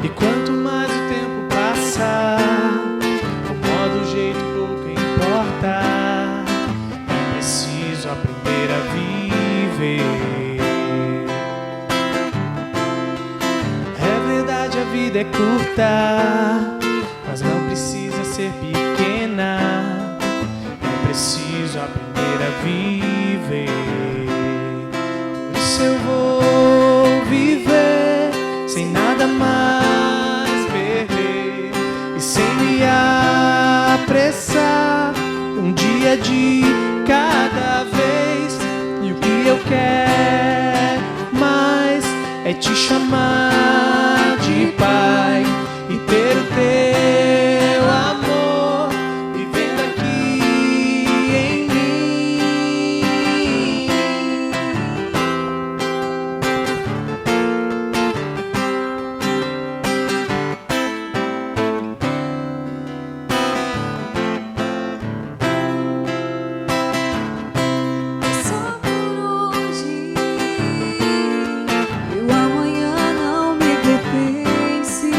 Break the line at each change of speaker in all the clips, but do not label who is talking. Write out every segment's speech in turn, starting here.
E quanto mais o tempo passar, o modo, o jeito pouco importa. É preciso aprender a viver. É verdade, a vida é curta, mas não precisa ser pequena. É preciso aprender a viver. Por isso eu vou viver sem nada mais perder e sem me apressar, um dia de cada vez. E o que eu quero mais é te chamar de pai e ter o teu amor vivendo aqui em mim.
Só por hoje, e o amanhã não me pertence.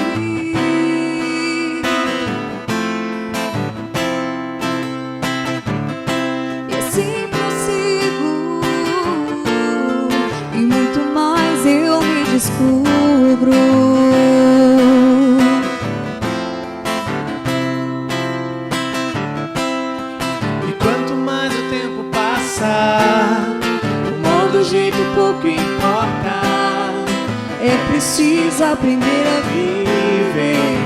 E assim prossigo, e muito mais eu me descubro.
E quanto mais o tempo passar, o modo, o jeito pouco importa.
É preciso aprender a viver.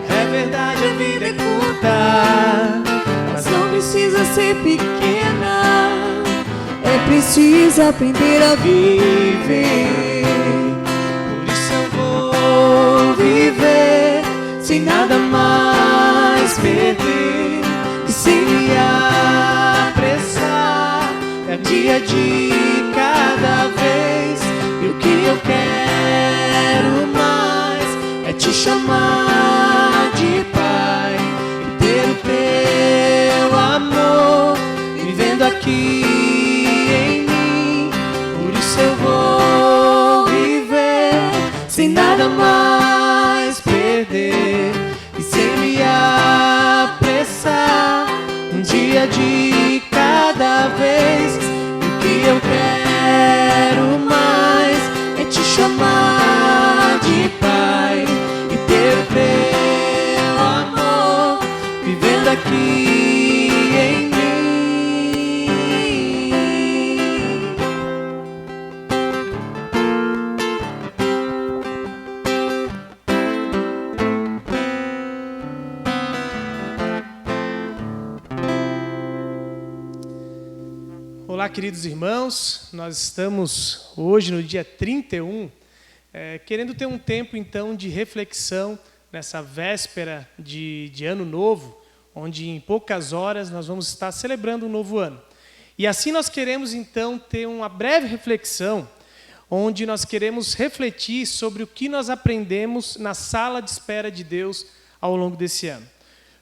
É verdade, a vida é curta,
Mas não precisa ser pequena. É preciso aprender a viver.
por isso eu vou viver sem nada mais perder e sem me apressar. É dia de cada vez. E o que eu quero mais é te chamar de pai e ter o teu amor vivendo aqui em mim. Por isso eu vou viver sem nada mais perder e sem me apressar, um dia de cada vez. E o que eu quero mais é te chamar de pai e ter o teu amor vivendo aqui em mim. Olá, queridos irmãos, nós estamos hoje no dia 31, querendo ter um tempo então de reflexão nessa véspera de Ano Novo, onde em poucas horas nós vamos estar celebrando um novo ano. E assim nós queremos então ter uma breve reflexão, onde nós queremos refletir sobre o que nós aprendemos na sala de espera de Deus ao longo desse ano.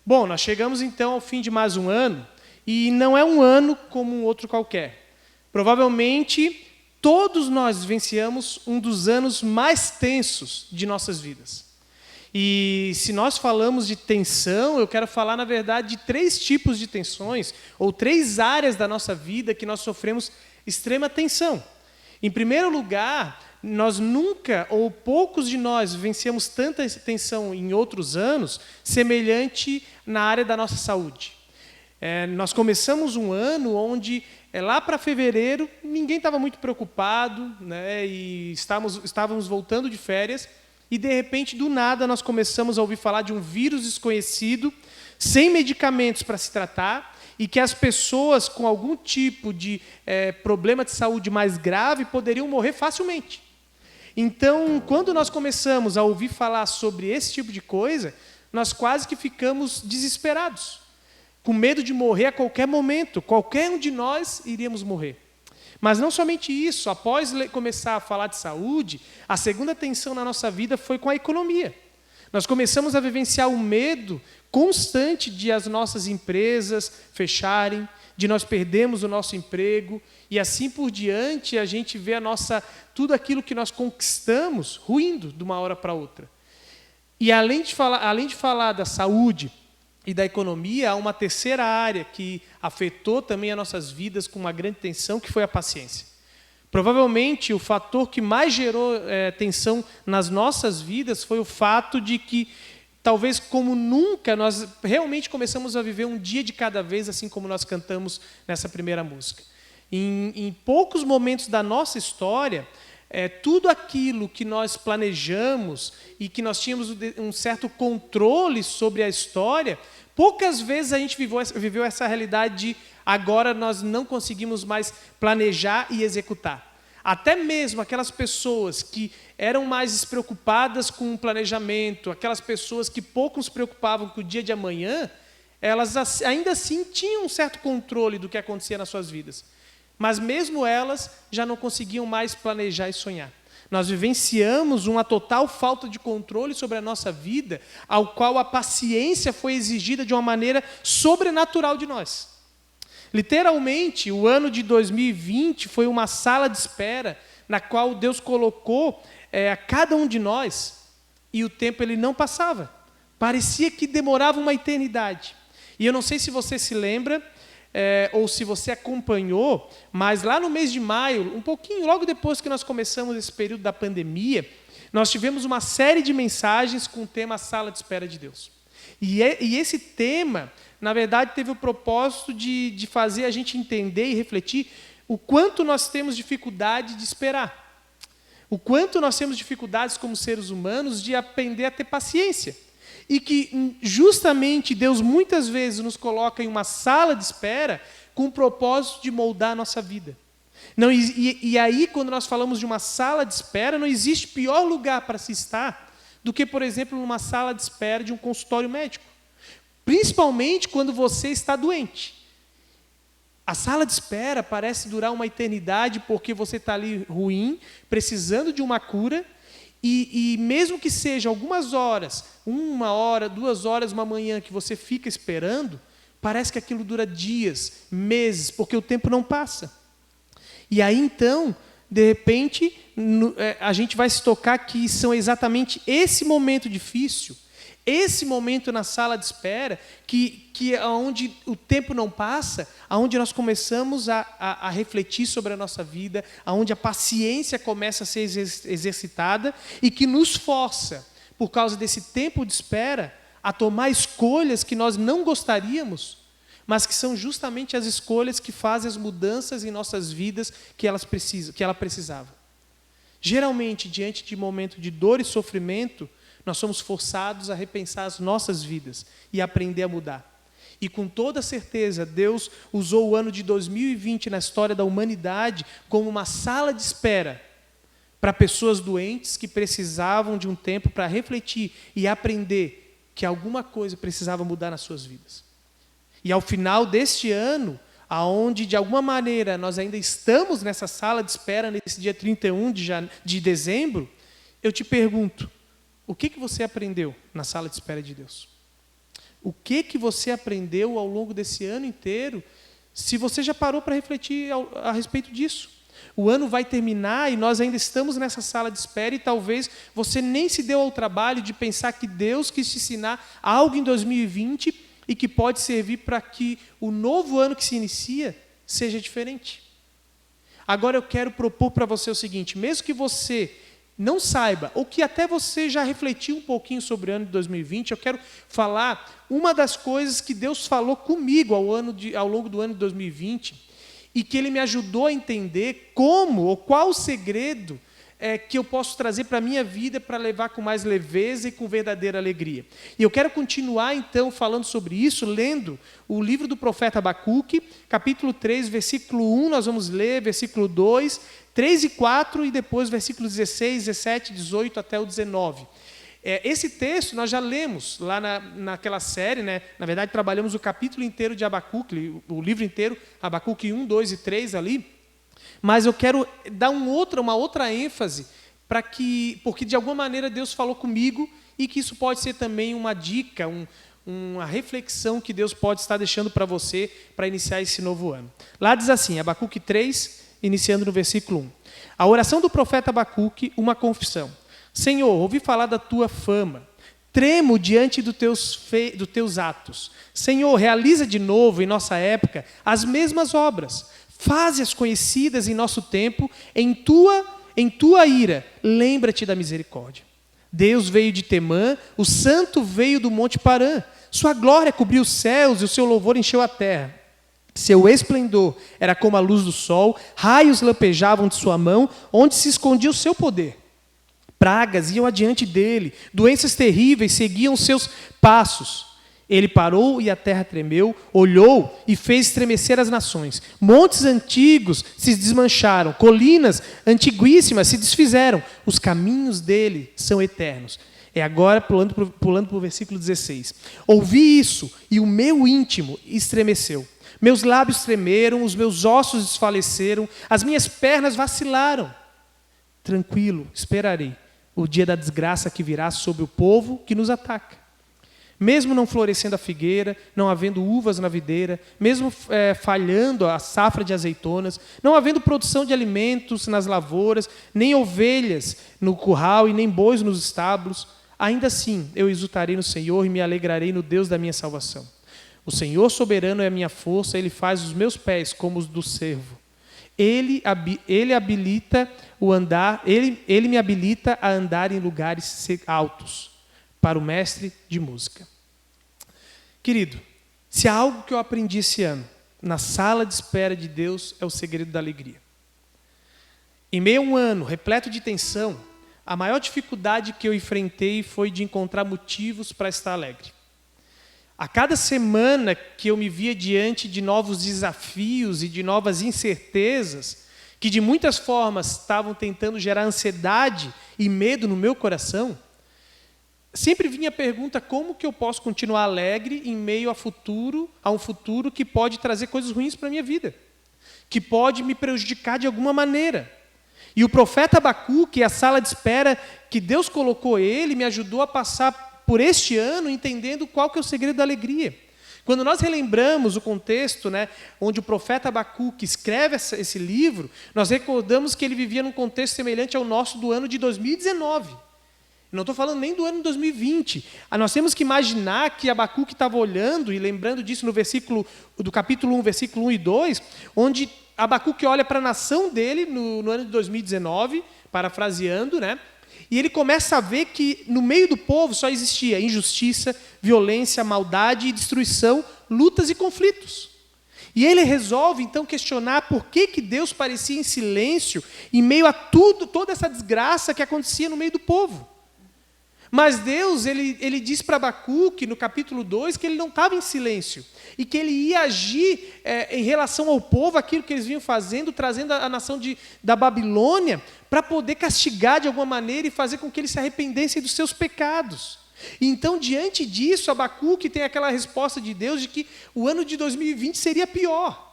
Bom, nós chegamos então ao fim de mais um ano, e não é um ano como um outro qualquer. Provavelmente, todos nós vivenciamos um dos anos mais tensos de nossas vidas. E se nós falamos de tensão, eu quero falar, na verdade, de 3 tipos de tensões, ou 3 áreas da nossa vida que nós sofremos extrema tensão. Em primeiro lugar, nós nunca, ou poucos de nós, vivenciamos tanta tensão em outros anos, semelhante na área da nossa saúde. Nós começamos um ano onde, lá para fevereiro, ninguém estava muito preocupado, né, e estávamos voltando de férias, e de repente, do nada, nós começamos a ouvir falar de um vírus desconhecido, sem medicamentos para se tratar, e que as pessoas com algum tipo de problema de saúde mais grave poderiam morrer facilmente. Então, quando nós começamos a ouvir falar sobre esse tipo de coisa, nós quase que ficamos desesperados, com medo de morrer a qualquer momento. Qualquer um de nós iríamos morrer. Mas não somente isso, após começar a falar de saúde, a segunda tensão na nossa vida foi com a economia. Nós começamos a vivenciar o medo constante de as nossas empresas fecharem, de nós perdermos o nosso emprego, e assim por diante a gente vê tudo aquilo que nós conquistamos ruindo de uma hora para outra. E além de falar da saúde e da economia, há uma terceira área que afetou também as nossas vidas com uma grande tensão, que foi a paciência. Provavelmente o fator que mais gerou tensão nas nossas vidas foi o fato de que, talvez como nunca, nós realmente começamos a viver um dia de cada vez, assim como nós cantamos nessa primeira música. Em poucos momentos da nossa história, tudo aquilo que nós planejamos e que nós tínhamos um certo controle sobre a história, poucas vezes a gente viveu essa realidade de agora nós não conseguimos mais planejar e executar. Até mesmo aquelas pessoas que eram mais despreocupadas com o planejamento, aquelas pessoas que pouco se preocupavam com o dia de amanhã, elas ainda assim tinham um certo controle do que acontecia nas suas vidas. Mas mesmo elas já não conseguiam mais planejar e sonhar. Nós vivenciamos uma total falta de controle sobre a nossa vida, ao qual a paciência foi exigida de uma maneira sobrenatural de nós. Literalmente, o ano de 2020 foi uma sala de espera na qual Deus colocou a cada um de nós, e o tempo ele não passava. Parecia que demorava uma eternidade. E eu não sei se você se lembra, ou se você acompanhou, mas lá no mês de maio, um pouquinho logo depois que nós começamos esse período da pandemia, nós tivemos uma série de mensagens com o tema Sala de Espera de Deus. E esse tema, na verdade, teve o propósito de fazer a gente entender e refletir o quanto nós temos dificuldade de esperar. O quanto nós temos dificuldades como seres humanos de aprender a ter paciência. E que justamente Deus muitas vezes nos coloca em uma sala de espera com o propósito de moldar a nossa vida. Não, e aí, quando nós falamos de uma sala de espera, não existe pior lugar para se estar do que, por exemplo, numa sala de espera de um consultório médico. Principalmente quando você está doente. A sala de espera parece durar uma eternidade porque você está ali ruim, precisando de uma cura, e mesmo que seja algumas horas, 1 hora, 2 horas, uma manhã que você fica esperando, parece que aquilo dura dias, meses, porque o tempo não passa. E aí, então, de repente, a gente vai se tocar que são exatamente esse momento difícil, esse momento na sala de espera, que onde o tempo não passa, onde nós começamos a refletir sobre a nossa vida, onde a paciência começa a ser exercitada e que nos força, por causa desse tempo de espera, a tomar escolhas que nós não gostaríamos, mas que são justamente as escolhas que fazem as mudanças em nossas vidas que ela precisava. Geralmente, diante de momento de dor e sofrimento, nós somos forçados a repensar as nossas vidas e aprender a mudar. E com toda certeza, Deus usou o ano de 2020 na história da humanidade como uma sala de espera para pessoas doentes que precisavam de um tempo para refletir e aprender que alguma coisa precisava mudar nas suas vidas. E ao final deste ano, aonde de alguma maneira nós ainda estamos nessa sala de espera, nesse dia 31 de dezembro, eu te pergunto, o que você aprendeu na sala de espera de Deus? O que você aprendeu ao longo desse ano inteiro, se você já parou para refletir a respeito disso? O ano vai terminar e nós ainda estamos nessa sala de espera e talvez você nem se deu ao trabalho de pensar que Deus quis te ensinar algo em 2020 e que pode servir para que o novo ano que se inicia seja diferente. Agora eu quero propor para você o seguinte, mesmo que você não saiba, ou que até você já refletiu um pouquinho sobre o ano de 2020, eu quero falar uma das coisas que Deus falou comigo ao longo do ano de 2020 e que Ele me ajudou a entender como, ou qual o segredo que eu posso trazer para a minha vida para levar com mais leveza e com verdadeira alegria. E eu quero continuar, então, falando sobre isso, lendo o livro do profeta Abacuque, capítulo 3, versículo 1, nós vamos ler, versículo 2, 3 e 4, e depois versículos 16, 17, 18 até o 19. Esse texto nós já lemos lá naquela série, né? Na verdade, trabalhamos o capítulo inteiro de Abacuque, o livro inteiro, Abacuque 1, 2 e 3 ali, mas eu quero dar uma outra ênfase, porque de alguma maneira Deus falou comigo e que isso pode ser também uma dica, uma reflexão que Deus pode estar deixando para você para iniciar esse novo ano. Lá diz assim, Abacuque 3, iniciando no versículo 1. A oração do profeta Abacuque, uma confissão. Senhor, ouvi falar da tua fama. Tremo diante dos teus atos. Senhor, realiza de novo em nossa época as mesmas obras. Faze-as conhecidas em nosso tempo, em tua ira, lembra-te da misericórdia. Deus veio de Temã, o santo veio do monte Parã. Sua glória cobriu os céus e o seu louvor encheu a terra. Seu esplendor era como a luz do sol, raios lampejavam de sua mão, onde se escondia o seu poder. Pragas iam adiante dele, doenças terríveis seguiam seus passos. Ele parou e a terra tremeu, olhou e fez estremecer as nações. Montes antigos se desmancharam, colinas antiguíssimas se desfizeram. Os caminhos dele são eternos. É agora, pulando para o versículo 16. Ouvi isso e o meu íntimo estremeceu. Meus lábios tremeram, os meus ossos desfaleceram, as minhas pernas vacilaram. Tranquilo, esperarei o dia da desgraça que virá sobre o povo que nos ataca. Mesmo não florescendo a figueira, não havendo uvas na videira, mesmo falhando a safra de azeitonas, não havendo produção de alimentos nas lavouras, nem ovelhas no curral e nem bois nos estábulos, ainda assim eu exultarei no Senhor e me alegrarei no Deus da minha salvação. O Senhor soberano é a minha força, Ele faz os meus pés como os do cervo. Ele habilita o andar, ele me habilita a andar em lugares altos, para o mestre de música. Querido, se há algo que eu aprendi esse ano, na sala de espera de Deus, é o segredo da alegria. Em meio a um ano repleto de tensão, a maior dificuldade que eu enfrentei foi de encontrar motivos para estar alegre. A cada semana que eu me via diante de novos desafios e de novas incertezas, que de muitas formas estavam tentando gerar ansiedade e medo no meu coração, sempre vinha a pergunta: como que eu posso continuar alegre em meio a um futuro que pode trazer coisas ruins para a minha vida, que pode me prejudicar de alguma maneira? E o profeta Abacuque, a sala de espera que Deus colocou ele, me ajudou a passar por este ano, entendendo qual que é o segredo da alegria. Quando nós relembramos o contexto, onde o profeta Abacuque escreve esse livro, nós recordamos que ele vivia num contexto semelhante ao nosso do ano de 2019. Não estou falando nem do ano de 2020. Nós temos que imaginar que Abacuque estava olhando, e lembrando disso do capítulo 1, versículo 1 e 2, onde Abacuque olha para a nação dele no ano de 2019, parafraseando, e ele começa a ver que no meio do povo só existia injustiça, violência, maldade e destruição, lutas e conflitos. E ele resolve então questionar por que Deus parecia em silêncio em meio a toda essa desgraça que acontecia no meio do povo. Mas Deus, ele diz para Abacuque, no capítulo 2, que ele não estava em silêncio, e que ele ia agir em relação ao povo, aquilo que eles vinham fazendo, trazendo a nação da Babilônia, para poder castigar de alguma maneira e fazer com que eles se arrependessem dos seus pecados. E então, diante disso, Abacuque tem aquela resposta de Deus de que o ano de 2020 seria pior.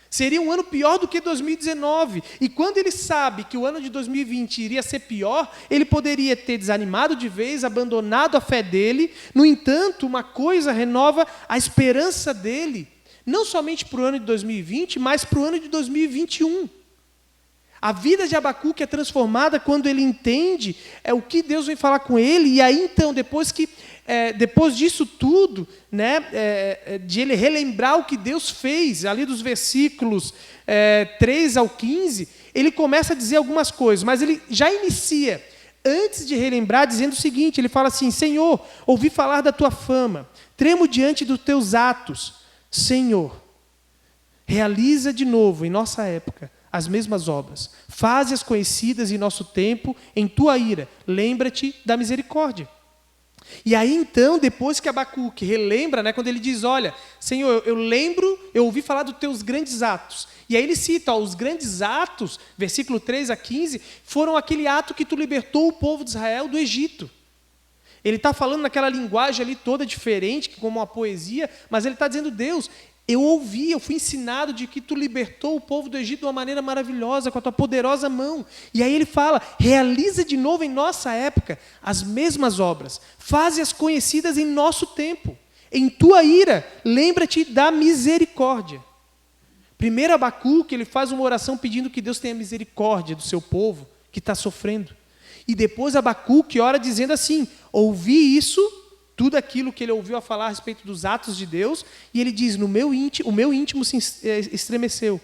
Seria um ano pior do que 2019. E quando ele sabe que o ano de 2020 iria ser pior, ele poderia ter desanimado de vez, abandonado a fé dele. No entanto, uma coisa renova a esperança dele, não somente para o ano de 2020, mas para o ano de 2021. A vida de Abacuque é transformada quando ele entende o que Deus vem falar com ele, e aí então, depois disso tudo, de ele relembrar o que Deus fez, ali dos versículos 3 ao 15, ele começa a dizer algumas coisas, mas ele já inicia, antes de relembrar, dizendo o seguinte, ele fala assim: Senhor, ouvi falar da tua fama, tremo diante dos teus atos. Senhor, realiza de novo em nossa época as mesmas obras, faze-as conhecidas em nosso tempo, em tua ira, lembra-te da misericórdia. E aí então, depois que Abacuque relembra, quando ele diz: olha, Senhor, eu ouvi falar dos teus grandes atos. E aí ele cita, os grandes atos, versículo 3 a 15, foram aquele ato que tu libertou o povo de Israel do Egito. Ele está falando naquela linguagem ali toda diferente, como uma poesia, mas ele está dizendo: Deus, eu fui ensinado de que tu libertou o povo do Egito de uma maneira maravilhosa, com a tua poderosa mão. E aí ele fala: realiza de novo em nossa época as mesmas obras, faze-as conhecidas em nosso tempo. Em tua ira, lembra-te da misericórdia. Primeiro Abacuque, ele faz uma oração pedindo que Deus tenha misericórdia do seu povo que está sofrendo. E depois Abacuque ora dizendo assim, ouvi isso, tudo aquilo que ele ouviu a falar a respeito dos atos de Deus, e ele diz, o meu íntimo se estremeceu,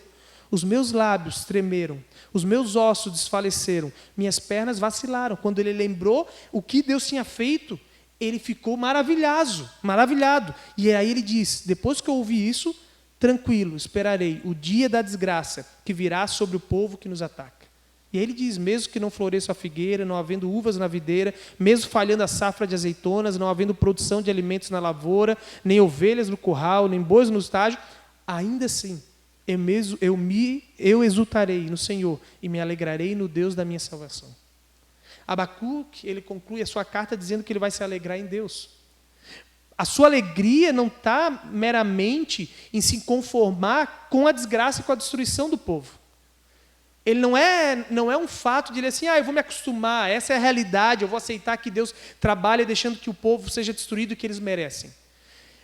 os meus lábios tremeram, os meus ossos desfaleceram, minhas pernas vacilaram. Quando ele lembrou o que Deus tinha feito, ele ficou maravilhado. E aí ele diz, depois que eu ouvi isso, tranquilo, esperarei o dia da desgraça que virá sobre o povo que nos ataca. E aí ele diz, mesmo que não floresça a figueira, não havendo uvas na videira, mesmo falhando a safra de azeitonas, não havendo produção de alimentos na lavoura, nem ovelhas no curral, nem bois no estágio, ainda assim, eu exultarei no Senhor e me alegrarei no Deus da minha salvação. Abacuque, ele conclui a sua carta dizendo que ele vai se alegrar em Deus. A sua alegria não está meramente em se conformar com a desgraça e com a destruição do povo. Ele não é um fato de ele assim, eu vou me acostumar, essa é a realidade, eu vou aceitar que Deus trabalha deixando que o povo seja destruído e que eles merecem.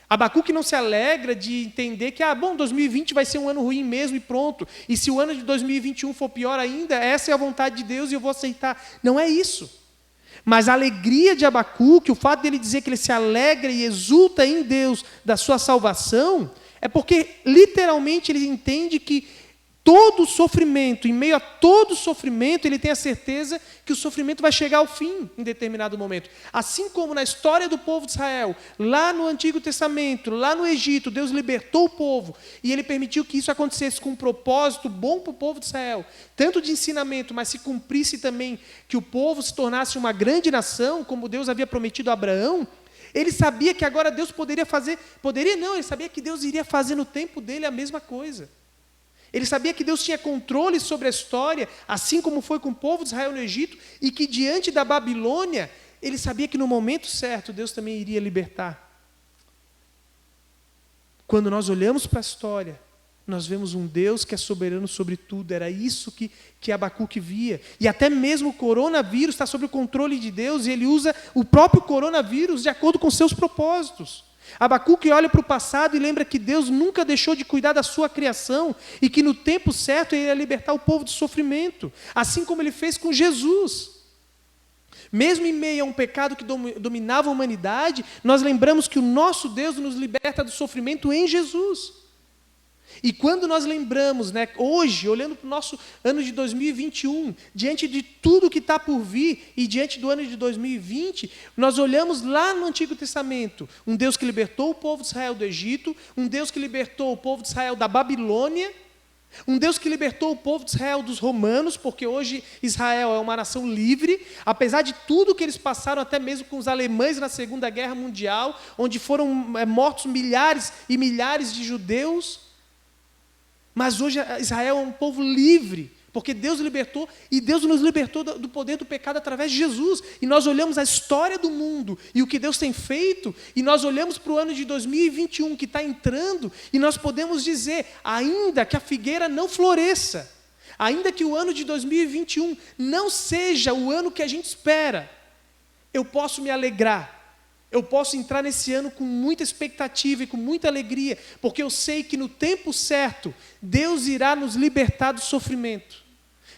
Abacuque não se alegra de entender que, 2020 vai ser um ano ruim mesmo e pronto. E se o ano de 2021 for pior ainda, essa é a vontade de Deus e eu vou aceitar. Não é isso. Mas a alegria de Abacuque, o fato dele dizer que ele se alegra e exulta em Deus da sua salvação, é porque literalmente ele entende que todo sofrimento, em meio a todo sofrimento, ele tem a certeza que o sofrimento vai chegar ao fim em determinado momento. Assim como na história do povo de Israel, lá no Antigo Testamento, lá no Egito, Deus libertou o povo e ele permitiu que isso acontecesse com um propósito bom para o povo de Israel, tanto de ensinamento, mas se cumprisse também que o povo se tornasse uma grande nação, como Deus havia prometido a Abraão. Ele sabia que agora Deus ele sabia que Deus iria fazer no tempo dele a mesma coisa. Ele sabia que Deus tinha controle sobre a história, assim como foi com o povo de Israel no Egito, e que diante da Babilônia, ele sabia que no momento certo Deus também iria libertar. Quando nós olhamos para a história, nós vemos um Deus que é soberano sobre tudo. Era isso que Abacuque via. E até mesmo o coronavírus está sob o controle de Deus, e ele usa o próprio coronavírus de acordo com seus propósitos. Abacuque olha para o passado e lembra que Deus nunca deixou de cuidar da sua criação e que no tempo certo ele ia libertar o povo do sofrimento, assim como ele fez com Jesus. Mesmo em meio a um pecado que dominava a humanidade, nós lembramos que o nosso Deus nos liberta do sofrimento em Jesus. E quando nós lembramos, hoje, olhando para o nosso ano de 2021, diante de tudo que está por vir e diante do ano de 2020, nós olhamos lá no Antigo Testamento, um Deus que libertou o povo de Israel do Egito, um Deus que libertou o povo de Israel da Babilônia, um Deus que libertou o povo de Israel dos romanos, porque hoje Israel é uma nação livre, apesar de tudo que eles passaram, até mesmo com os alemães na Segunda Guerra Mundial, onde foram mortos milhares e milhares de judeus. Mas hoje Israel é um povo livre, porque Deus libertou, e Deus nos libertou do poder do pecado através de Jesus. E nós olhamos a história do mundo e o que Deus tem feito, e nós olhamos para o ano de 2021 que está entrando, e nós podemos dizer, ainda que a figueira não floresça, ainda que o ano de 2021 não seja o ano que a gente espera, eu posso me alegrar. Eu posso entrar nesse ano com muita expectativa e com muita alegria, porque eu sei que no tempo certo, Deus irá nos libertar do sofrimento.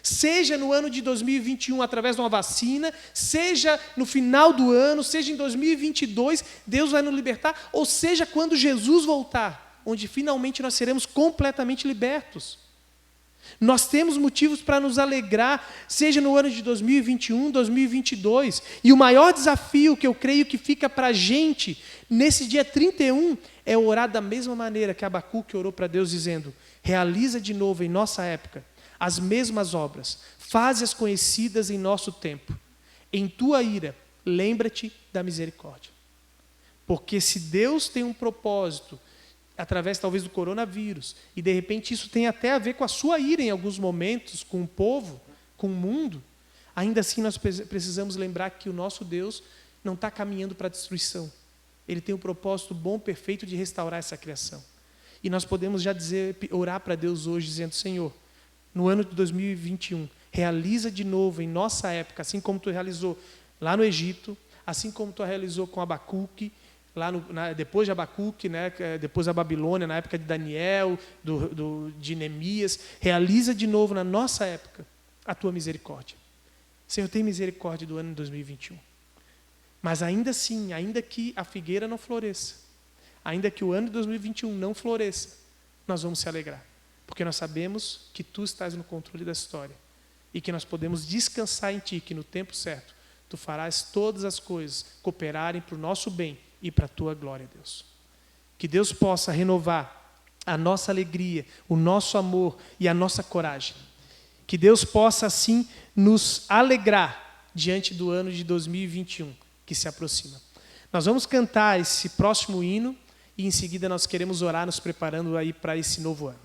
Seja no ano de 2021 através de uma vacina, seja no final do ano, seja em 2022, Deus vai nos libertar, ou seja quando Jesus voltar, onde finalmente nós seremos completamente libertos. Nós temos motivos para nos alegrar, seja no ano de 2021, 2022. E o maior desafio que eu creio que fica para a gente, nesse dia 31, é orar da mesma maneira que Abacuque orou para Deus, dizendo, realiza de novo em nossa época as mesmas obras, faze-as conhecidas em nosso tempo. Em tua ira, lembra-te da misericórdia. Porque se Deus tem um propósito, através talvez do coronavírus, e de repente isso tem até a ver com a sua ira em alguns momentos, com o povo, com o mundo, ainda assim nós precisamos lembrar que o nosso Deus não está caminhando para a destruição. Ele tem um propósito bom, perfeito de restaurar essa criação. E nós podemos já orar para Deus hoje, dizendo, Senhor, no ano de 2021, realiza de novo em nossa época, assim como Tu realizou lá no Egito, assim como Tu realizou com Abacuque, lá depois de Abacuque, né, depois da Babilônia, na época de Daniel, de Neemias. Realiza de novo na nossa época a tua misericórdia. Senhor, tem misericórdia do ano de 2021. Mas ainda assim, ainda que a figueira não floresça, ainda que o ano de 2021 não floresça, nós vamos se alegrar. Porque nós sabemos que tu estás no controle da história. E que nós podemos descansar em ti, que no tempo certo, tu farás todas as coisas cooperarem para o nosso bem e para a tua glória, Deus. Que Deus possa renovar a nossa alegria, o nosso amor e a nossa coragem. Que Deus possa, assim, nos alegrar diante do ano de 2021 que se aproxima. Nós vamos cantar esse próximo hino e, em seguida, nós queremos orar, nos preparando aí para esse novo ano.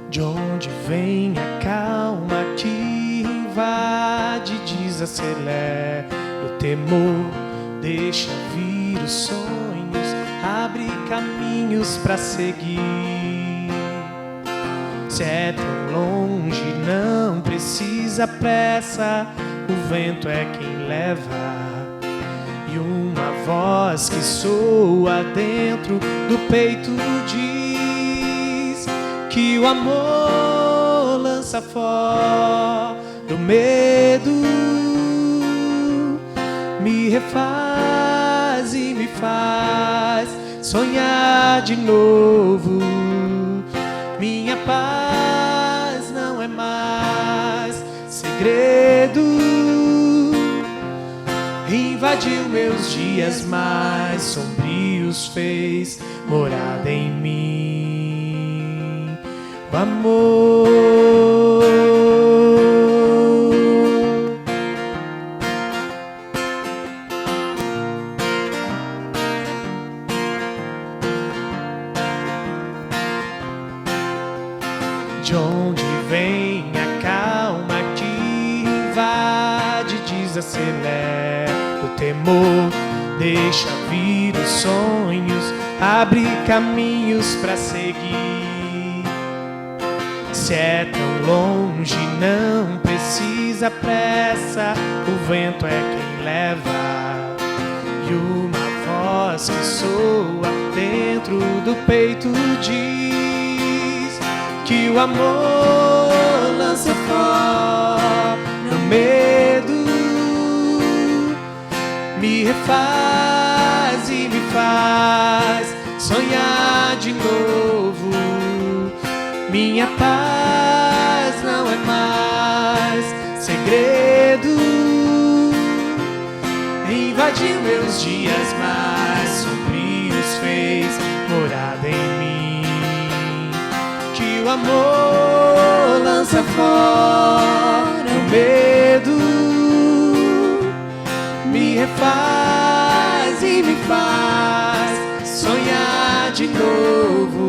De onde vem a calma que invade, desacelera o temor, deixa vir os sonhos, abre caminhos para seguir. Se é tão longe, não precisa pressa, o vento é quem leva. E uma voz que soa dentro do peito diz que o amor lança fora do medo, me refaz e me faz sonhar de novo. Minha paz não é mais segredo, invadiu meus dias mais sombrios, fez morada em mim. O amor. De onde vem a calma que invade, desacelera o temor, deixa vir os sonhos, abre caminhos para seguir. Se é tão longe, não precisa pressa, o vento é quem leva. E uma voz que soa dentro do peito diz que o amor lança fora no medo, me refaz e me faz sonhar de novo. Minha paz não é mais segredo, invadiu meus dias mais sombrios, fez morada em mim. Que o amor lança fora o medo, me refaz e me faz sonhar de novo.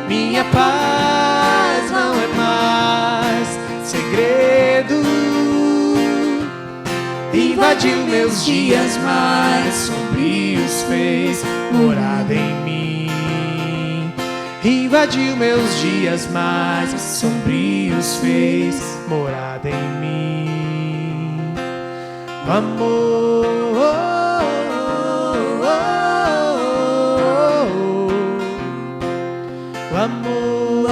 Minha paz não é mais segredo, invadiu meus dias mais sombrios, fez morada em mim. Invadiu meus dias mais sombrios, fez morada em mim. O amor. O amor,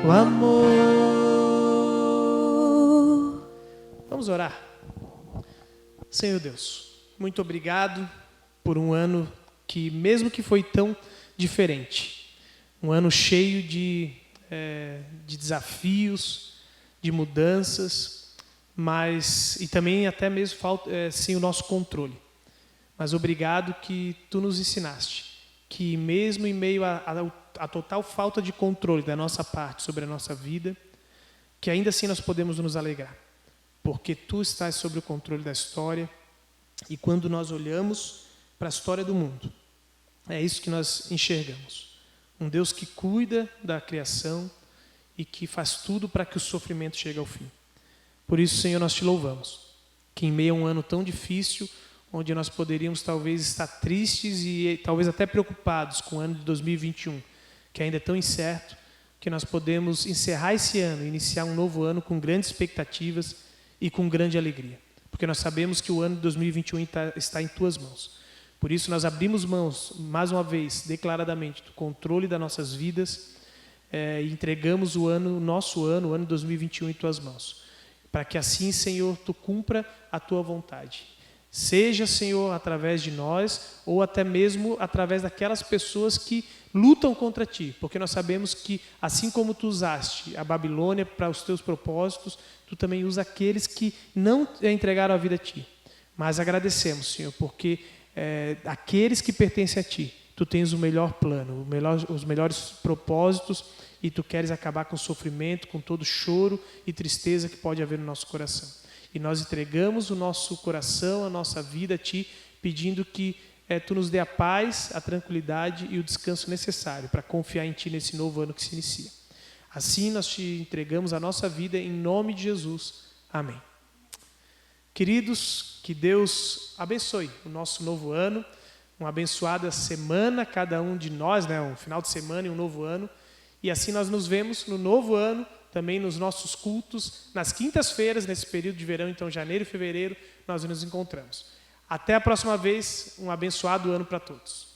o amor. Vamos orar. Senhor Deus, muito obrigado por um ano que, mesmo que foi tão diferente, um ano cheio de desafios, de mudanças, mas e também até mesmo sem o nosso controle. Mas obrigado que tu nos ensinaste que mesmo em meio à total falta de controle da nossa parte sobre a nossa vida, que ainda assim nós podemos nos alegrar, porque tu estás sobre o controle da história. E quando nós olhamos para a história do mundo, é isso que nós enxergamos. Um Deus que cuida da criação e que faz tudo para que o sofrimento chegue ao fim. Por isso, Senhor, nós te louvamos, que em meio a um ano tão difícil, onde nós poderíamos talvez estar tristes e talvez até preocupados com o ano de 2021, que ainda é tão incerto, que nós podemos encerrar esse ano, iniciar um novo ano com grandes expectativas e com grande alegria, porque nós sabemos que o ano de 2021 está em tuas mãos. Por isso nós abrimos mãos, mais uma vez, declaradamente, do controle das nossas vidas e entregamos o nosso ano, o ano de 2021 em tuas mãos, para que assim, Senhor, tu cumpra a tua vontade. Seja, Senhor, através de nós ou até mesmo através daquelas pessoas que lutam contra ti, porque nós sabemos que assim como tu usaste a Babilônia para os teus propósitos, tu também usa aqueles que não entregaram a vida a ti. Mas agradecemos, Senhor, porque aqueles que pertencem a ti, tu tens o melhor plano, os melhores propósitos e tu queres acabar com o sofrimento, com todo choro e tristeza que pode haver no nosso coração. E nós entregamos o nosso coração, a nossa vida a ti, pedindo que tu nos dê a paz, a tranquilidade e o descanso necessário para confiar em ti nesse novo ano que se inicia. Assim nós te entregamos a nossa vida em nome de Jesus. Amém. Queridos, que Deus abençoe o nosso novo ano, uma abençoada semana, cada um de nós, um final de semana e um novo ano. E assim nós nos vemos no novo ano, também nos nossos cultos, nas quintas-feiras, nesse período de verão, então janeiro e fevereiro, nós nos encontramos. Até a próxima vez, um abençoado ano para todos.